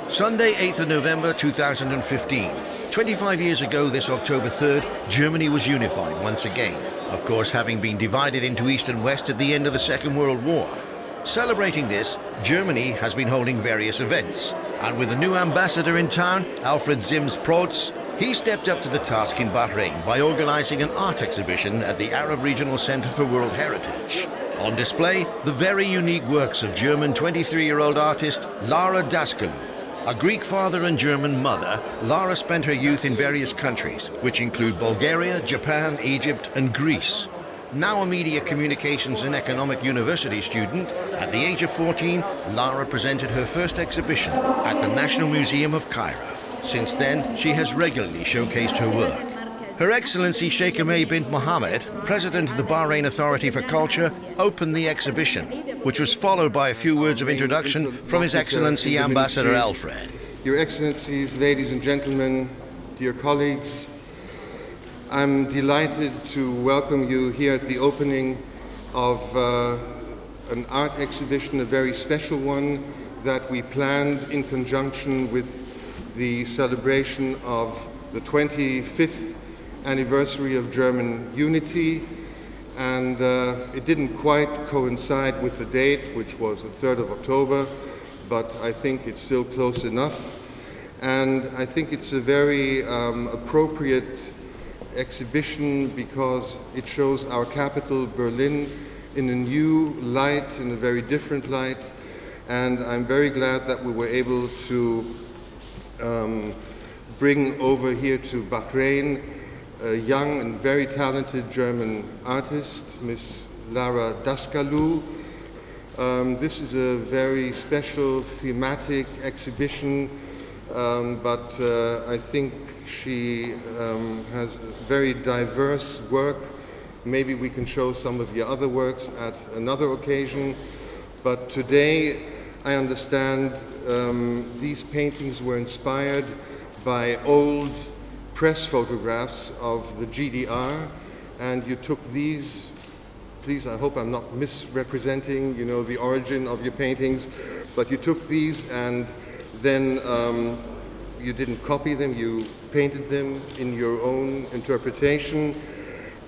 Sunday, 8th of November 2015. 25 years ago this October 3rd, Germany was unified once again, of course having been divided into East and West at the end of the Second World War. Celebrating this, Germany has been holding various events, and with a new ambassador in town, Alfred Simms-Protz, he stepped up to the task in Bahrain by organizing an art exhibition at the Arab Regional Center for World Heritage. On display, the very unique works of German 23-year-old artist Lara Daskalou. A Greek father and German mother, Lara spent her youth in various countries, which include Bulgaria, Japan, Egypt, and Greece. Now a media communications and economic university student, at the age of 14, Lara presented her first exhibition at the National Museum of Cairo. Since then, she has regularly showcased her work. Her Excellency Shaikha Bint Mohammed, President of the Bahrain Authority for Culture, opened the exhibition, which was followed by a few words of introduction from His Excellency Ambassador Alfred. Your Excellencies, ladies and gentlemen, dear colleagues, I'm delighted to welcome you here at the opening of an art exhibition, a very special one that we planned in conjunction with the celebration of the 25th anniversary of German unity, and it didn't quite coincide with the date, which was the 3rd of October, but I think it's still close enough. And I think it's a very appropriate exhibition because it shows our capital, Berlin, in a new light, in a very different light, and I'm very glad that we were able to bring over here to Bahrain a young and very talented German artist, Miss Lara Daskalou. This is a very special thematic exhibition, but I think she has very diverse work. Maybe we can show some of your other works at another occasion, but today I understand these paintings were inspired by old press photographs of the GDR, and you took these. Please, I hope I'm not misrepresenting, the origin of your paintings, but you took these and then you didn't copy them, you painted them in your own interpretation,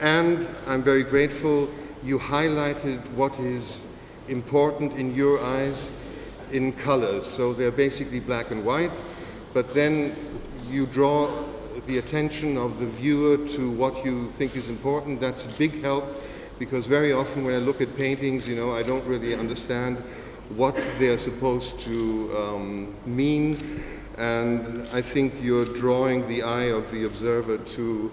and I'm very grateful you highlighted what is important in your eyes in colors. So they're basically black and white, but then you draw the attention of the viewer to what you think is important. That's a big help, because very often when I look at paintings, I don't really understand what they're supposed to mean, and I think you're drawing the eye of the observer to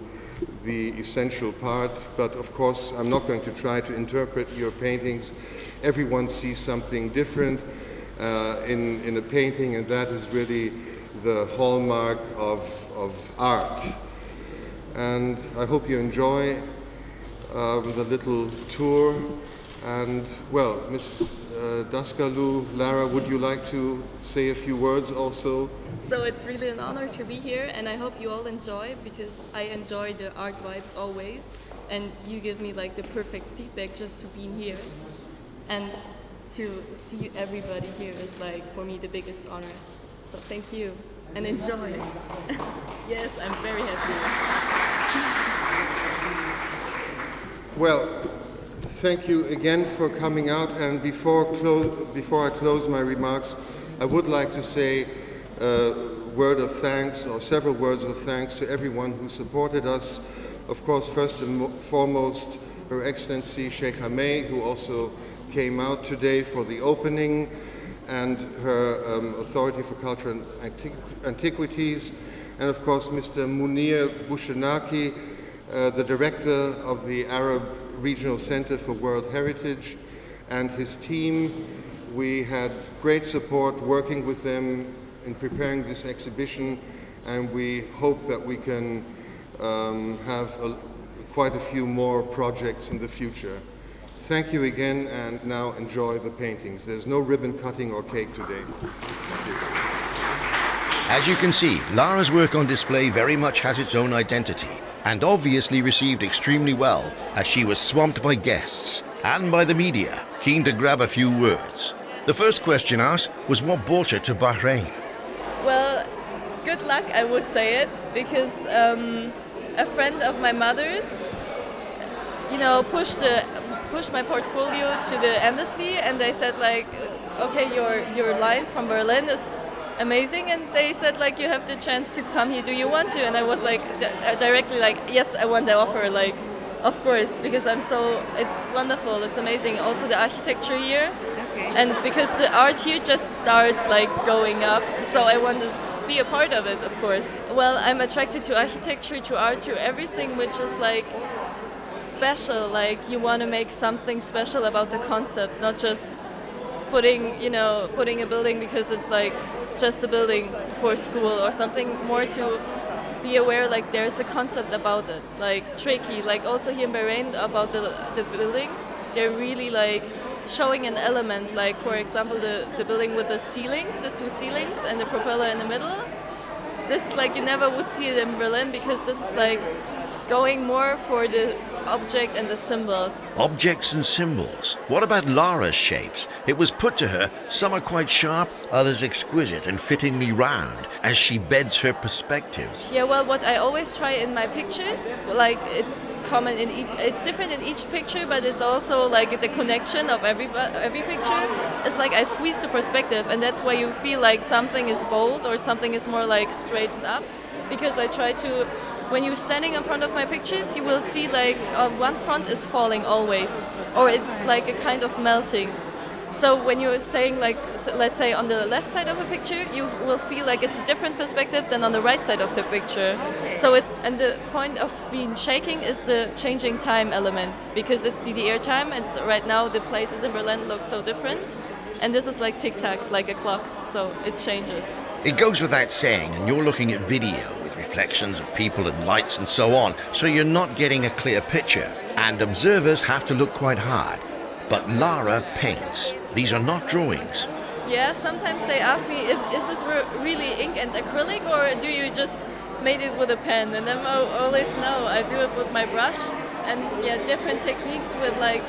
the essential part. But of course, I'm not going to try to interpret your paintings. Everyone sees something different in a painting, and that is really the hallmark of art. And I hope you enjoy the little tour. And well, Ms. Daskalou, Lara, would you like to say a few words also? So it's really an honor to be here, and I hope you all enjoy, because I enjoy the art vibes always, and you give me the perfect feedback just to being here. And to see everybody here is for me the biggest honor. So thank you and enjoy. Yes, I'm very happy. Well, thank you again for coming out, and before I close my remarks, I would like to say a word of thanks, or several words of thanks, to everyone who supported us. Of course, first and foremost, Her Excellency Shaikha, who also came out today for the opening, and her Authority for Culture and Antiquities, and of course Mr. Munir Bushanaki, the director of the Arab Regional Center for World Heritage, and his team. We had great support working with them in preparing this exhibition, and we hope that we can have quite a few more projects in the future. Thank you again, and now enjoy the paintings. There's no ribbon cutting or cake today. Thank you. As you can see, Lara's work on display very much has its own identity, and obviously received extremely well, as she was swamped by guests and by the media, keen to grab a few words. The first question asked was what brought her to Bahrain. Well, good luck, I would say it, because a friend of my mother's, pushed my portfolio to the embassy, and they said like, okay, your line from Berlin is amazing, and they said like, you have the chance to come here. Do you want to? And I was like directly like, yes, I want the offer. Like, of course, because it's wonderful, it's amazing. Also the architecture here, and because the art here just starts like going up, so I want to be a part of it, of course. Well, I'm attracted to architecture, to art, to everything which is like special. Like, you want to make something special about the concept, not just putting a building because it's like just a building for school or something. More to be aware like there's a concept about it, like tricky. Like also here in Bahrain about the buildings, they're really like showing an element, like for example the building with the ceilings, the two ceilings and the propeller in the middle. This is like, you never would see it in Berlin, because this is like going more for the object and the symbols. Objects and symbols. What about Lara's shapes? It was put to her, some are quite sharp, others exquisite and fittingly round, as she beds her perspectives. Yeah, well, what I always try in my pictures, like it's common in it's different in each picture, but it's also like the connection of every picture. It's like I squeeze the perspective, and that's why you feel like something is bold or something is more like straightened up, because I try to. When you're standing in front of my pictures, you will see like one front is falling always, or it's like a kind of melting. So when you're saying like, let's say on the left side of a picture, you will feel like it's a different perspective than on the right side of the picture. So and the point of being shaking is the changing time element, because it's DDR time, and right now the places in Berlin look so different, and this is like tic-tac, like a clock, so it changes. It goes without saying, and you're looking at video with reflections of people and lights and so on, so you're not getting a clear picture, and observers have to look quite hard. But Lara paints. These are not drawings. Yeah, sometimes they ask me, is this really ink and acrylic, or do you just made it with a pen? And then I always no, I do it with my brush, and yeah, different techniques with like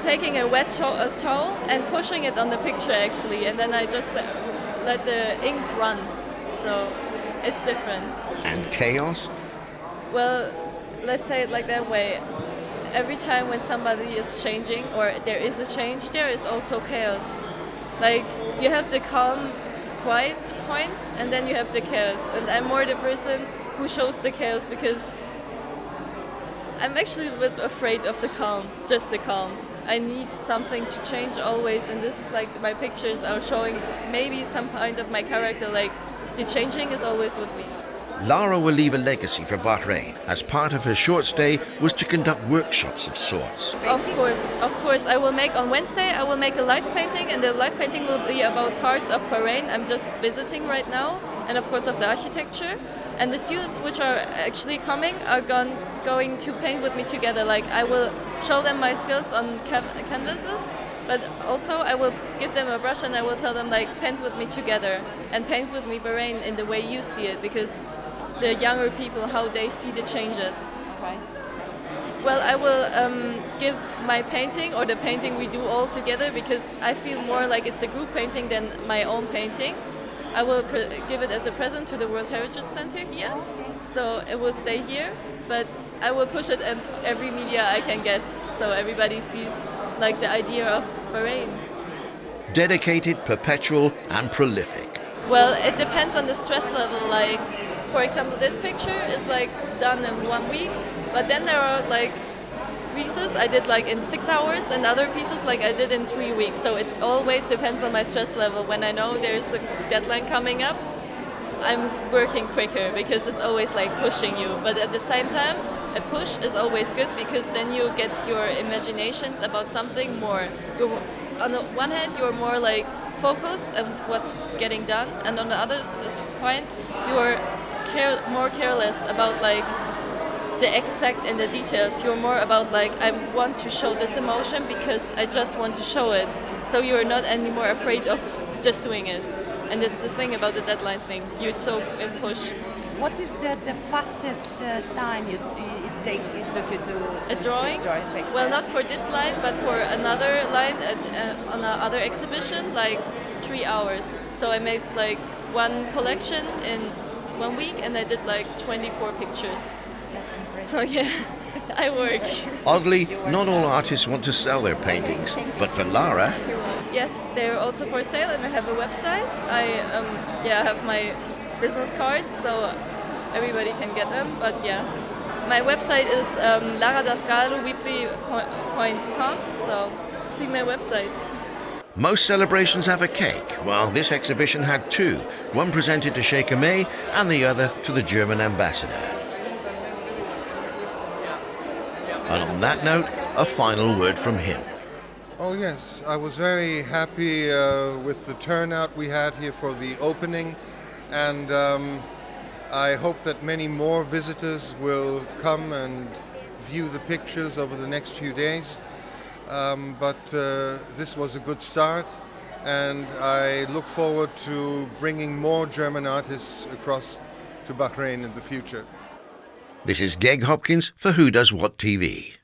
taking a wet towel and pushing it on the picture actually, and then I just let the ink run, so it's different. And chaos? Well, let's say it like that way. Every time when somebody is changing or there is a change, there is also chaos. Like, you have the calm, quiet points, and then you have the chaos. And I'm more the person who shows the chaos, because I'm actually a bit afraid of the calm, just the calm. I need something to change always, and this is like my pictures are showing maybe some kind of my character, like the changing is always with me. Lara will leave a legacy for Bahrain, as part of her short stay was to conduct workshops of sorts. Of course. I will make on Wednesday, I will make a live painting, and the live painting will be about parts of Bahrain I'm just visiting right now, and of course of the architecture. And the students which are actually coming are going to paint with me together. Like, I will show them my skills on canvases, but also I will give them a brush and I will tell them like, paint with me together and paint with me Bahrain in the way you see it, because the younger people, how they see the changes. Right. Well, I will give my painting, or the painting we do all together, because I feel more like it's a group painting than my own painting. I will give it as a present to the World Heritage Center here, so it will stay here, but I will push it in every media I can get, so everybody sees like the idea of Bahrain. Dedicated, perpetual and prolific. Well, it depends on the stress level. Like, for example, this picture is like done in 1 week, but then there are like pieces I did like in 6 hours, and other pieces like I did in 3 weeks. So it always depends on my stress level. When I know there's a deadline coming up, I'm working quicker, because it's always like pushing you. But at the same time, a push is always good, because then you get your imaginations about something more. On the one hand, you're more like focused on what's getting done, and on the other point, you're more careless about like the exact and the details. You're more about like, I want to show this emotion because I just want to show it. So you're not anymore afraid of just doing it. And that's the thing about the deadline thing. You so push. What is the fastest time it took you to a drawing? Draw a picture? Well, not for this line, but for another line on another exhibition, like 3 hours. So I made like one collection in 1 week, and I did like 24 pictures. That's impressive. So yeah, I work. Oddly, not all artists want to sell their paintings, but for Lara, Yes, they're also for sale, and I have a website. I have my business cards, so everybody can get them. But yeah, my website is Lara Daskalou weekly.com. So see my website. most celebrations have a cake. Well, this exhibition had two, one presented to Shaikha and the other to the German ambassador. And on that note, a final word from him. Oh yes, I was very happy with the turnout we had here for the opening, and I hope that many more visitors will come and view the pictures over the next few days. But this was a good start, and I look forward to bringing more German artists across to Bahrain in the future. This is Geg Hopkins for Who Does What TV.